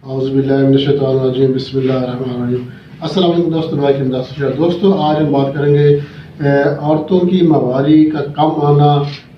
औज़ुबिल्लाहिमिनश्शैतानिर्रजीम बिस्मिल्लाहिर्रहमानिर्रहीम। अस्सलाम वालेकुम दोस्तों, भाई के दोस्तों, आज हम बात करेंगे औरतों की माहवारी का कम आना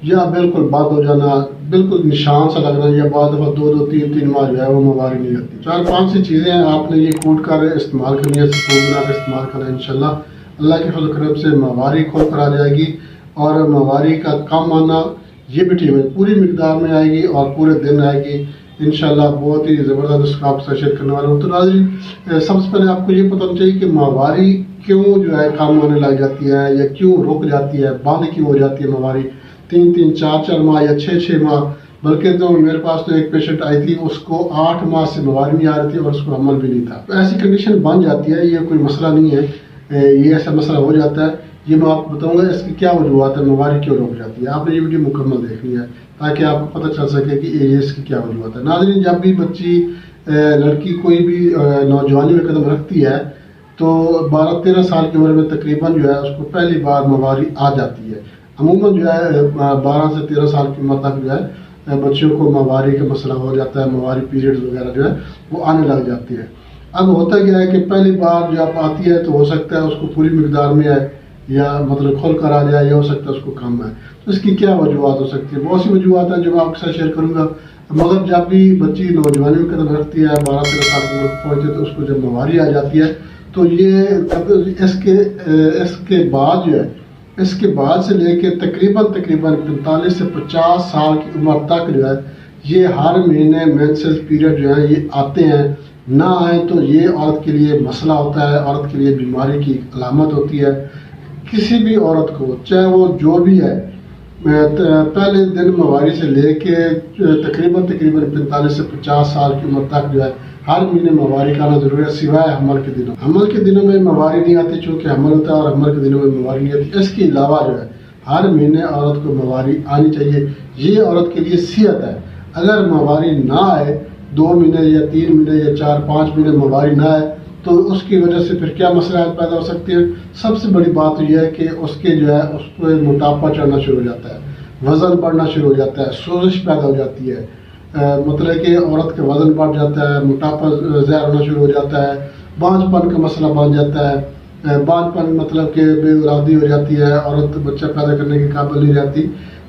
या बिल्कुल बंद हो जाना, बिल्कुल निशान सा लगना, या बाद दफ़ा दो तीन माह जो है वो माहवारी नहीं आती। 4-5 सी चीज़ें हैं, आपने ये कूट कर इस्तेमाल करनी है, सपूत बना कर इस्तेमाल करना है। इंशाल्लाह अल्लाह के फज़ल करम से माहवारी खुल कर आ जाएगी और माहवारी का कम आना ये भी ठीक है, पूरी मिकदार में आएगी और पूरे दिन आएगी इंशाल्लाह। बहुत ही ज़बरदस्त आपके साथ शेयर करने वाला हूँ। तो नाज़रीन, सबसे पहले आपको ये पता होना चाहिए कि माहवारी क्यों जो है कम होने लग जाती है या क्यों रुक जाती है, बंद क्यों हो जाती है माहवारी 3-3, 4-4 माह या 6-6 माह। बल्कि तो मेरे पास तो एक पेशेंट आई थी, उसको 8 माह से माहवारी नहीं आ रही थी और उसको अमल भी नहीं था। तो ऐसी कंडीशन बन जाती है, ये कोई मसला नहीं है, ये ऐसा मसला हो जाता है। ये मैं आपको बताऊंगा इसकी क्या वजूहत है, माहवारी क्यों रुक जाती है। आपने ये वीडियो मुकम्मल देखनी है ताकि आपको पता चल सके कि ये इसकी क्या वजूहत है। नाज़रीन, जब भी बच्ची लड़की कोई भी नौजवानी में कदम रखती है तो 12-13 साल की उम्र में तकरीबन जो है उसको पहली बार माहवारी आ जाती है। अमूमन जो है 12 से 13 साल की उम्र तक जो है बच्चों को माहवारी का मसला हो जाता है, माहवारी पीरियड्स वगैरह जो है वो आने लग जाती है। अब होता क्या है कि पहली बार जब आती है तो हो सकता है उसको पूरी मिकदार में आए या मतलब खुल कर आ जाए, या हो सकता है उसको कम है। तो इसकी क्या वजूहत हो सकती है? बहुत सी वजूहत है जो मैं आपके साथ शेयर करूंगा। मगर जब भी बच्ची नौजवानी में कदम रखती है, 12-13 साल की उम्र पहुँचते, तो उसको जब माहवारी आ जाती है तो ये इसके बाद जो है, इसके बाद से लेके तकरीबन 45 से 50 साल की उम्र तक जो है ये हर महीने मेंसेस पीरियड जो है ये आते हैं। ना आए तो ये औरत के लिए मसला होता है, औरत के लिए बीमारी की अलामत होती है। किसी भी औरत को चाहे वो जो भी है, पहले दिन माहवारी से लेके तकरीबन 45 से 50 साल की उम्र तक जो है हर महीने माहवारी का आना जरूरी है, सिवाय हमल के दिनों। हमल के दिनों में माहवारी नहीं आती, चूँकि हमल होता है और हमल के दिनों में माहवारी नहीं आती। इसके अलावा जो है हर महीने औरत को माहवारी आनी चाहिए। ये औरत के लिए सेहत है। अगर माहवारी ना आए, 2 महीने या 3 महीने या 4-5 महीने माहवारी ना आए, तो उसकी वजह से फिर क्या मसला पैदा हो सकती है। सबसे बड़ी बात यह है कि उसके जो है उस पर मोटापा चढ़ना शुरू हो जाता है, वज़न बढ़ना शुरू हो जाता है, सोजिश पैदा हो जाती है। मतलब कि औरत का वज़न बढ़ जाता है, मोटापा ज़्यादा होना शुरू हो जाता है, बांझपन का मसला बन जाता है। बांझपन मतलब कि बेऔलादी हो जाती है, औरत बच्चा पैदा करने के काबिल नहीं रहती।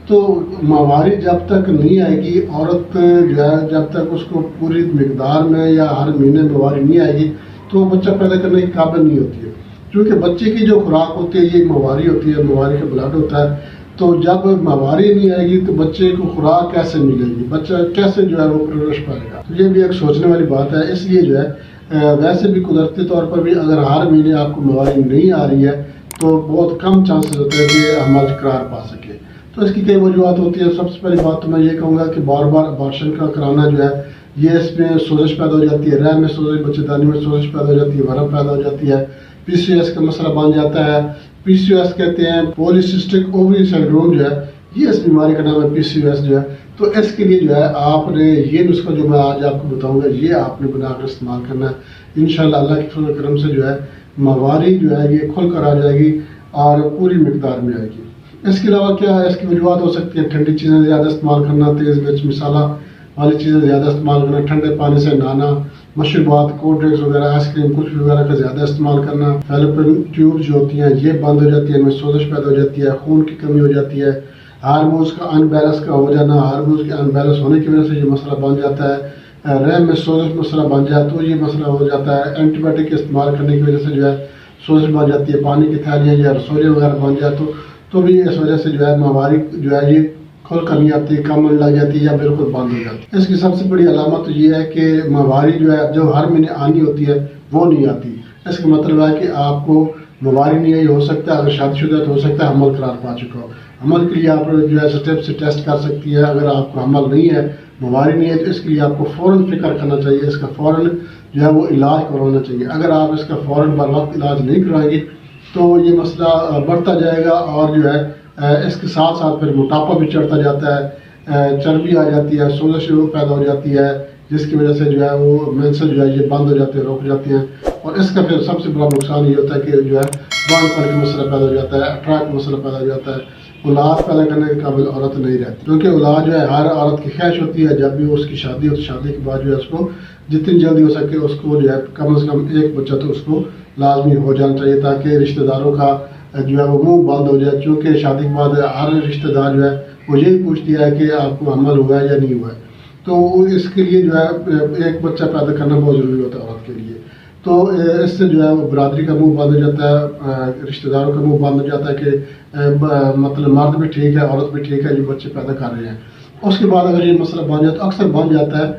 तो माहवारी जब तक नहीं आएगी, औरत जो है जब तक उसको पूरी मिकदार में या हर महीने माहवारी नहीं आएगी तो बच्चा पैदा करने के काबिल नहीं होती है। क्योंकि बच्चे की जो खुराक होती है ये माहवारी होती है, माहवारी का ब्लड होता है। तो जब माहवारी नहीं आएगी तो बच्चे को खुराक कैसे मिलेगी, बच्चा कैसे जो है वो परवरिश पाएगा। तो ये भी एक सोचने वाली बात है। इसलिए जो है वैसे भी कुदरती तौर पर भी अगर हर महीने आपको माहवारी नहीं आ रही है तो बहुत कम चांसेस होते हैं कि हमल करार पा सके। तो इसकी कई वजूहत होती है। सबसे पहली बात तो मैं ये कहूँगा कि बार बार अबॉर्शन का कराना जो है ये इसमें सोजिश पैदा हो जाती है, रहम में सोजिश, बच्चेदानी में सोजिश पैदा हो जाती है, वरम पैदा हो जाती है, PCOS का मसला बन जाता है। PCOS कहते हैं पॉलीसिस्टिक ओवरी सिंड्रोम जो है, ये इस बीमारी का नाम है PCOS जो है। तो इसके लिए जो है आपने ये नुस्खा जो मैं आज आपको बताऊंगा ये आपने बनाकर इस्तेमाल करना है। इंशाल्लाह अल्लाह के फज़ल करम से जो है माहवारी जो है ये खुल कर आ जाएगी और पूरी मिकदार में आएगी। इसके अलावा क्या है, इसकी वजूहत हो सकती है ठंडी चीज़ें ज़्यादा इस्तेमाल करना, तेज़ मिर्च मसाला वाली चीज़ें ज़्यादा इस्तेमाल करना, ठंडे पानी से नहाना, मशरूबात, कोल्ड ड्रिंक्स वगैरह, आइसक्रीम, कुल्फी वगैरह का ज़्यादा इस्तेमाल करना। फैलोपियन ट्यूब जो होती हैं ये बंद हो जाती है, इनमें सोजिश पैदा हो जाती है, खून की कमी हो जाती है, हार्मोन्स का अनबैलेंस का हो जाना, हार्मोन्स के अनबैलेंस होने की वजह से ये मसला बन जाता है। रहम में सोजिश मसला बन जाए तो ये मसला हो जाता है। एंटीबायोटिक इस्तेमाल करने की वजह से जो है सोजिश बन जाती है, पानी की थैलियाँ या रसोई वगैरह बन जाए तो भी इस वजह से जो है माहवारी जो है ये खुल कर नहीं आती, कम लग जाती है या बिल्कुल बंद हो जाती है। इसकी सबसे बड़ी अलामत तो ये है कि माहवारी जो है जो हर महीने आनी होती है वो नहीं आती। इसका मतलब है कि आपको माहवारी नहीं आई, हो सकता है अगर शादीशुदा तो हो सकता है हमल करार पा चुका हो। हमल के लिए आप जो है स्टेप से टेस्ट कर सकती है। अगर आपको हमल नहीं है, माहवारी नहीं है, तो इसके लिए आपको फ़ौरन फिक्र करना चाहिए, इसका फ़ौरन जो है वो इलाज करवाना चाहिए। अगर आप इसका फ़ौरन बर वक्त इलाज नहीं कराएंगे तो ये मसला बढ़ता जाएगा और जो है इसके साथ साथ फिर मोटापा भी चढ़ता जाता है, चर्बी आ जाती है, सोजिश पैदा हो जाती है, जिसकी वजह से जो है वो मेंसेस जो है ये बंद हो जाते हैं, रुक जाती हैं। और इसका फिर सबसे बड़ा नुकसान ये होता है कि जो है बांझपन का मसला पैदा हो जाता है, अट्रैक का मसला पैदा हो जाता है, औलाद पैदा करने के काबिल औरत नहीं रहती। क्योंकि औलाद जो है हर औरत की ख्वाहिश होती है, जब भी उसकी शादी हो तो शादी के बाद जो है उसको جتنی جلدی ہو سکے اس کو جو ہے کم از کم ایک بچہ تو اس کو لازمی ہو جانا چاہیے، تاکہ رشتہ داروں کا جو ہے وہ منہ بند ہو جائے، چونکہ شادی کے بعد ہر رشتہ دار جو ہے وہ یہی پوچھتی ہے کہ آپ کو حمل ہوا ہے یا نہیں ہوا ہے، تو اس کے لیے جو ہے ایک بچہ پیدا کرنا بہت ضروری ہوتا ہے عورت کے لیے. تو اس سے جو ہے وہ برادری کا منہ بند ہو جاتا ہے، رشتہ داروں کا منہ بند ہو جاتا ہے کہ مطلب مرد بھی ٹھیک ہے، عورت بھی ٹھیک ہے، یہ بچے پیدا کر رہے ہیں. اس کے بعد اگر یہ مسئلہ بن جاتا ہے، اکثر بن جاتا ہے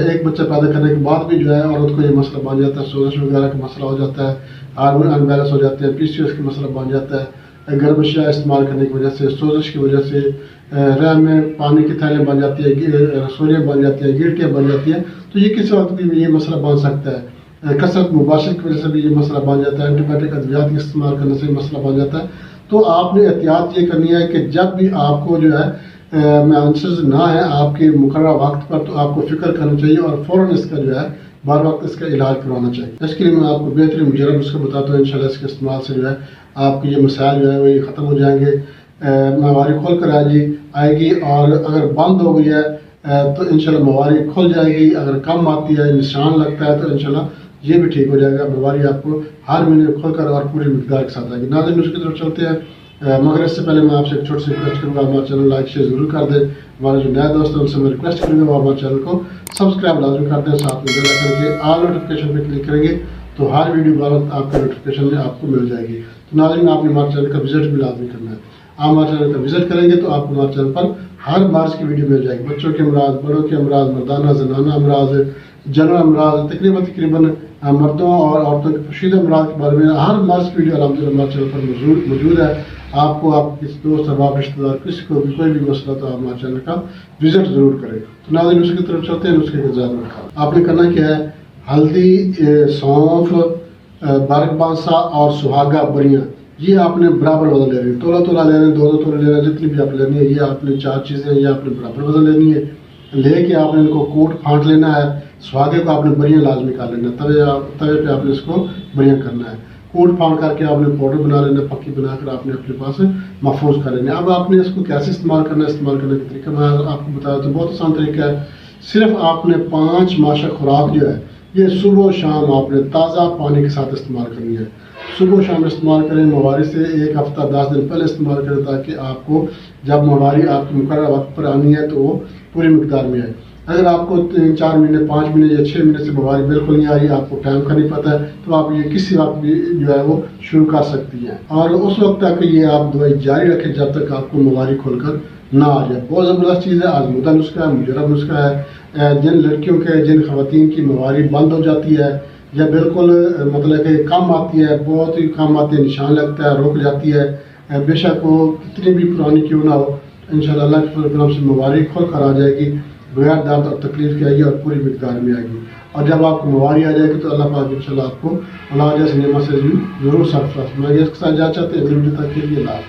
ایک بچہ پیدا کرنے کے بعد بھی جو ہے عورت کو یہ مسئلہ بن جاتا ہے، سوزش وغیرہ کا مسئلہ ہو جاتا ہے، ہارمون ان بیلنس ہو جاتے ہیں، PCOS کا مسئلہ بن جاتا ہے، گرم اشیاء استعمال کرنے کی وجہ سے، سوزش کی وجہ سے رحم میں پانی کی تھیلیاں بن جاتی ہیں، رسولیاں بن جاتی ہیں، گلٹیاں بن جاتی ہیں. تو یہ کسی وقت بھی یہ مسئلہ بن سکتا ہے. کثرت مباشرت کی وجہ سے بھی یہ مسئلہ بن جاتا ہے، اینٹی بایوٹک ادویات کا استعمال کرنے سے مسئلہ بن جاتا ہے. تو آپ نے احتیاط یہ کرنی ہے کہ جب بھی آپ کو جو ہے مینسز نہ ہے آپ کے مقررہ وقت پر، تو آپ کو فکر کرنا چاہیے اور فوراً اس کا جو ہے بار وقت اس کا علاج کروانا چاہیے. اس کے لیے میں آپ کو بہترین مجرب نسخہ بتاتا ہوں، انشاءاللہ اس کے استعمال سے جو ہے آپ کے یہ مسائل جو ہے وہ ختم ہو جائیں گے. مہواری کھول کر آئے گی، اور اگر بند ہو گئی ہے تو انشاءاللہ مہواری کھل جائے گی. اگر کم آتی ہے، نشان لگتا ہے، تو انشاءاللہ یہ بھی ٹھیک ہو جائے گا. مہواری آپ کو ہر مہینے کھول کر اور پوری مقدار کے ساتھ آئے گی. ناظرین اس کی طرف چلتے ہیں، مگر اس سے پہلے میں آپ سے ایک چھوٹی سی ریکویسٹ کروں گا، ہمارا چینل لائک شیئر ضرور کر دیں. ہمارے جو نئے دوست ہیں ان سے میں ریکویسٹ کروں گا وہ ہمارے چینل کو سبسکرائب لازمی کر دیں، ساتھ میں بیل آئیکن کے آل نوٹیفکیشن پہ کلک کریں گے تو ہر ویڈیو بار وقت آپ کا نوٹیفکیشن میں آپ کو مل جائے گی. تو ناظرین آپ نے ہمارے چینل کا وزٹ بھی لازمی کرنا ہے. آپ ہمارے چینل کا وزٹ کریں گے تو آپ کو ہمارے چینل پر ہر مرض کی ویڈیو مل جائے گی. بچوں کے امراض، بڑوں کے امراض، مردانہ زنانہ امراض، جنرل امراض، تقریباً مردوں اور عورتوں کے پوشیدہ امراض کے بارے میں ہر مرض کی ویڈیو الحمدللہ ہمارے چینل پر موجود ہے. آپ کو آپ کسی دوست احباب رشتہ دار کسی کو بھی کوئی بھی مسئلہ تو آپ ہمارے چینل کا وزٹ ضرور کریں. تو ناظرین نسخے کی طرف چلتے ہیں. نسخے کے زیادہ رکھا آپ نے کرنا کیا ہے، ہلدی، سونف، بارک بانسا اور سہاگا بڑیاں، یہ آپ نے برابر وزن لے رہے ہیں. تولا لے رہے ہیں، 2 تولے لے رہے ہیں، جتنی بھی آپ لینی ہے. یہ آپ نے 4 چیزیں یہ آپ نے برابر وزن لینی ہے. لے کے آپ نے ان کو کوٹ پھانٹ لینا ہے. سہاگے کو آپ نے بڑیاں لازمی کر لینا ہے، توے پہ آپ نے اس کو بڑیاں کرنا ہے. کوٹ پھانٹ کر کے آپ نے پاؤڈر بنا لینا، پکی بنا کر آپ نے اپنے پاس محفوظ کر لینا. اب آپ نے اس کو کیسے استعمال کرنا ہے، استعمال کرنے کا طریقہ میں آپ کو بتا دیتا ہوں. بہت آسان طریقہ ہے. صرف آپ نے 5 ماشا خوراک جو ہے یہ صبح و شام آپ نے تازہ پانی کے ساتھ استعمال کرنی ہے. صبح و شام استعمال کریں. مہواری سے 1 ہفتہ 10 دن پہلے استعمال کریں تاکہ آپ کو جب مہواری آپ کے مقررہ وقت پر آنی ہے تو وہ پوری مقدار میں آئے. اگر آپ کو 4 مہینے 5 مہینے یا 6 مہینے سے مہواری بالکل نہیں آ رہی، آپ کو ٹائم کا نہیں پتہ ہے، تو آپ یہ کسی وقت بھی جو ہے وہ شروع کر سکتی ہیں، اور اس وقت تک یہ آپ دوائی جاری رکھیں جب تک آپ کو مہواری کھول کر نہ آ جائے. بہت زبردست چیز ہے، آزمودہ نسخہ ہے، مجرب نسخہ ہے. جن لڑکیوں کے، جن خواتین کی مہواری بند ہو جاتی ہے یا بالکل مطلب کہ کم آتی ہے، بہت ہی کم آتی ہے، نشان لگتا ہے، رک جاتی ہے، بے شک وہ کتنی بھی پرانی کیوں نہ ہو، انشاءاللہ اللہ کے فضل و کرم سے مہواری کھول کر آ جائے گی، بغیر درد اور تکلیف کے آئے گی اور پوری مقدار میں آئے گی. اور جب آپ کو مہواری آ جائے گی تو اللہ پاک انشاءاللہ آپ کو اللہ جیسے نعمت سے ضرور سرفراز فرمائے گا. اس کے ساتھ جا چاہتے ہیں اگلی ویڈیو تک کے لیے اللہ.